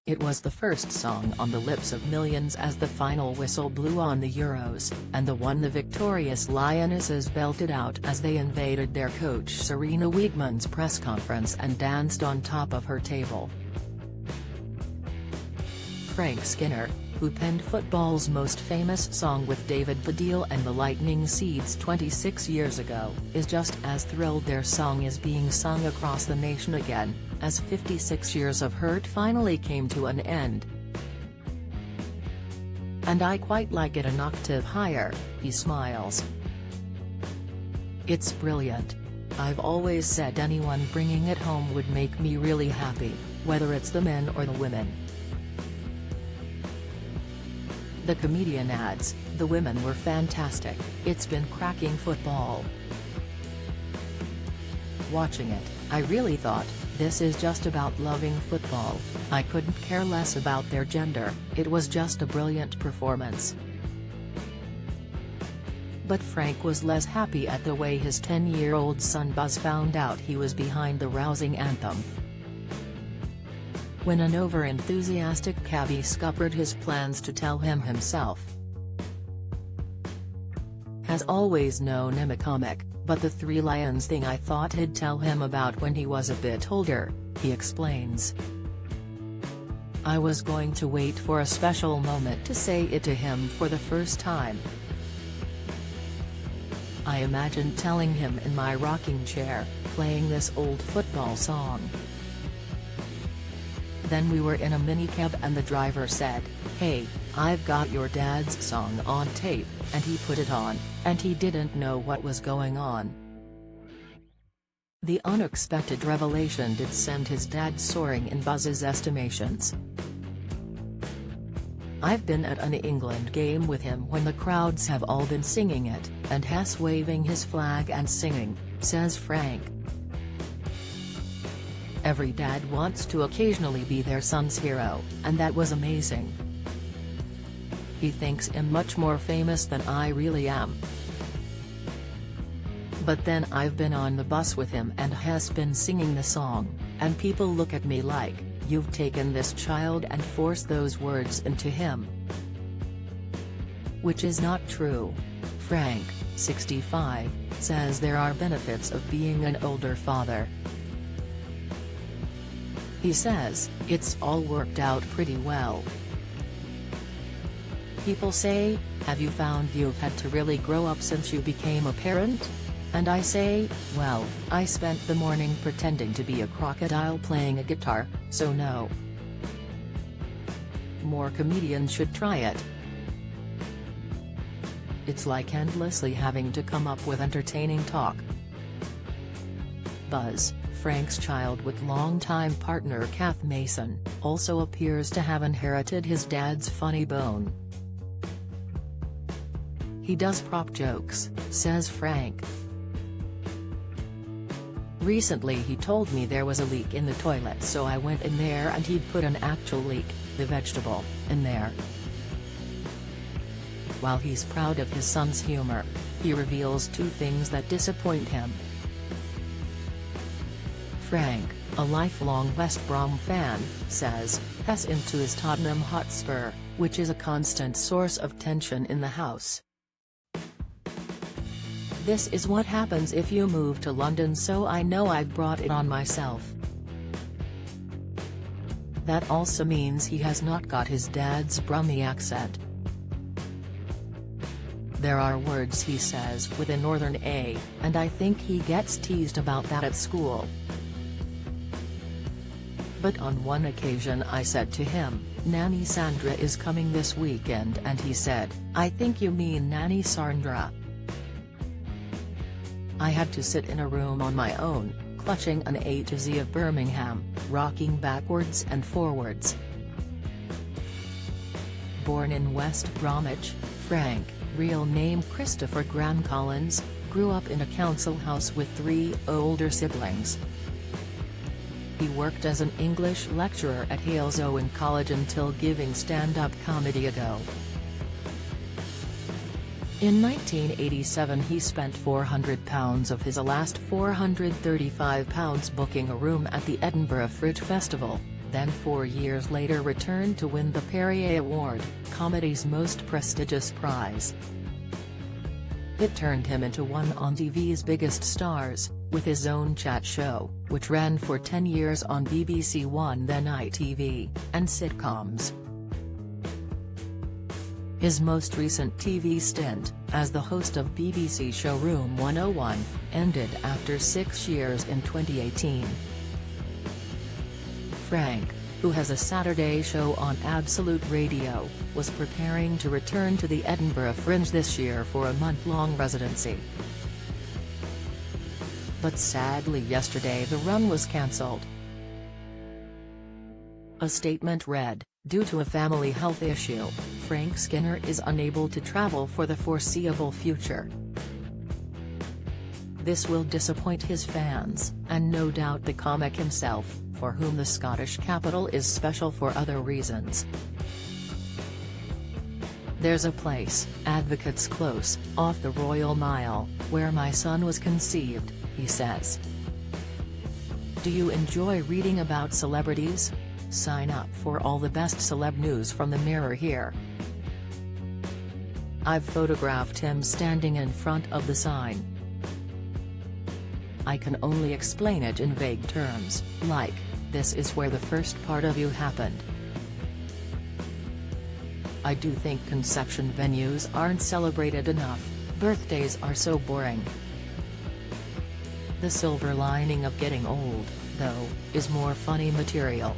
It was the first song on the lips of millions as the final whistle blew on the Euros, and the one the victorious Lionesses belted out as they invaded their coach Sarina Wiegman's press conference and danced on top of her table. Frank Skinner, who penned football's most famous song with David Baddiel and the Lightning Seeds 26 years ago, is just as thrilled their song is being sung across the nation again, as 56 years of hurt finally came to an end. "And I quite like it an octave higher," he smiles. "It's brilliant. I've always said anyone bringing it home would make me really happy, whether it's the men or the women." The comedian adds, "The women were fantastic, it's been cracking football. Watching it, I really thought, this is just about loving football, I couldn't care less about their gender, it was just a brilliant performance." But Frank was less happy at the way his 10-year-old son Buzz found out he was behind the rousing anthem. When an over-enthusiastic cabbie scuppered his plans to tell him himself. "Has always known him a comic, but the Three Lions thing I thought he'd tell him about when he was a bit older," he explains. "I was going to wait for a special moment to say it to him for the first time. I imagined telling him in my rocking chair, playing this old football song. Then we were in a minicab and the driver said, 'Hey, I've got your dad's song on tape,' and he put it on, and he didn't know what was going on." The unexpected revelation did send his dad soaring in Buzz's estimations. "I've been at an England game with him when the crowds have all been singing it, and Hess waving his flag and singing," says Frank. "Every dad wants to occasionally be their son's hero, and that was amazing. He thinks I'm much more famous than I really am. But then I've been on the bus with him and has been singing the song, and people look at me like, you've taken this child and forced those words into him." Which is not true. Frank, 65, says there are benefits of being an older father. He says, "It's all worked out pretty well. People say, 'Have you found you've had to really grow up since you became a parent?' And I say, well, I spent the morning pretending to be a crocodile playing a guitar, so no. More comedians should try it. It's like endlessly having to come up with entertaining talk." Buzz, Frank's child with longtime partner Kath Mason, also appears to have inherited his dad's funny bone. "He does prop jokes," says Frank. "Recently he told me there was a leak in the toilet, so I went in there and he'd put an actual leak, the vegetable, in there." While he's proud of his son's humor, he reveals two things that disappoint him. Frank, a lifelong West Brom fan, says, Hess into his Tottenham Hotspur, which is a constant source of tension in the house. "This is what happens if you move to London, so I know I've brought it on myself." That also means he has not got his dad's Brummie accent. There are words he says with a northern A, and I think he gets teased about that at school. But on one occasion I said to him, "Nanny Sandra is coming this weekend," and he said, "I think you mean Nanny Sandra." I had to sit in a room on my own, clutching an A to Z of Birmingham, rocking backwards and forwards. Born in West Bromwich, Frank, real name Christopher Gran Collins, grew up in a council house with 3 older siblings. He worked as an English lecturer at Halesowen College until giving stand-up comedy a go. In 1987 he spent £400 of his last £435 booking a room at the Edinburgh Fringe Festival, then 4 years later returned to win the Perrier Award, comedy's most prestigious prize. It turned him into one on TV's biggest stars, with his own chat show, which ran for 10 years on BBC One then ITV, and sitcoms. His most recent TV stint, as the host of BBC show Room 101, ended after 6 years in 2018. Frank, who has a Saturday show on Absolute Radio, was preparing to return to the Edinburgh Fringe this year for a month-long residency. But sadly yesterday the run was cancelled. A statement read, "Due to a family health issue, Frank Skinner is unable to travel for the foreseeable future. This will disappoint his fans, and no doubt the comic himself, for whom the Scottish capital is special for other reasons. There's a place, Advocates Close, off the Royal Mile, where my son was conceived," he says. Do you enjoy reading about celebrities? Sign up for all the best celeb news from the Mirror here. I've photographed him standing in front of the sign. I can only explain it in vague terms, like, this is where the first part of you happened. I do think conception venues aren't celebrated enough, birthdays are so boring. The silver lining of getting old, though, is more funny material.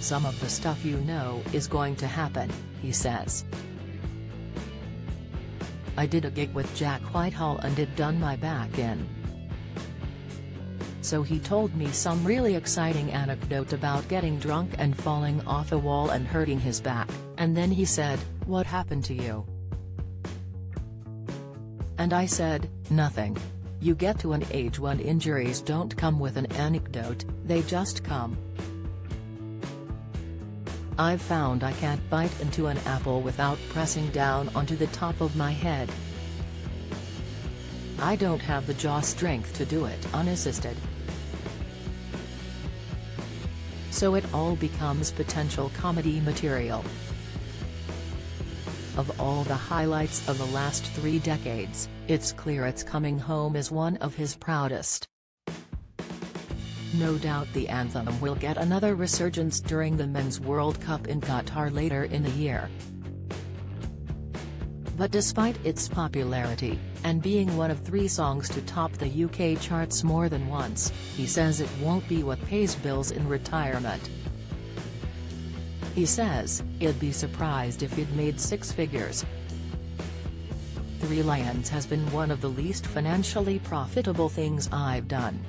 Some of the stuff you know is going to happen, he says. I did a gig with Jack Whitehall and it done my back in. So he told me some really exciting anecdote about getting drunk and falling off a wall and hurting his back, and then he said, "What happened to you?" And I said, "Nothing. You get to an age when injuries don't come with an anecdote, they just come. I've found I can't bite into an apple without pressing down onto the top of my head. I don't have the jaw strength to do it unassisted. So it all becomes potential comedy material." Of all the highlights of the last 3 decades, it's clear It's Coming Home is one of his proudest. No doubt the anthem will get another resurgence during the Men's World Cup in Qatar later in the year. But despite its popularity, and being one of 3 songs to top the UK charts more than once, he says it won't be what pays bills in retirement. He says, "I'd be surprised if it made 6 figures. 3 Lions has been one of the least financially profitable things I've done.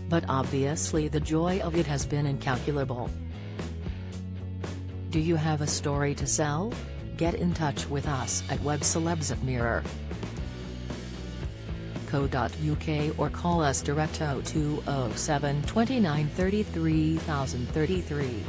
But obviously the joy of it has been incalculable." Do you have a story to sell? Get in touch with us at webcelebs@mirror.co.uk or call us direct 0207 29 33 033.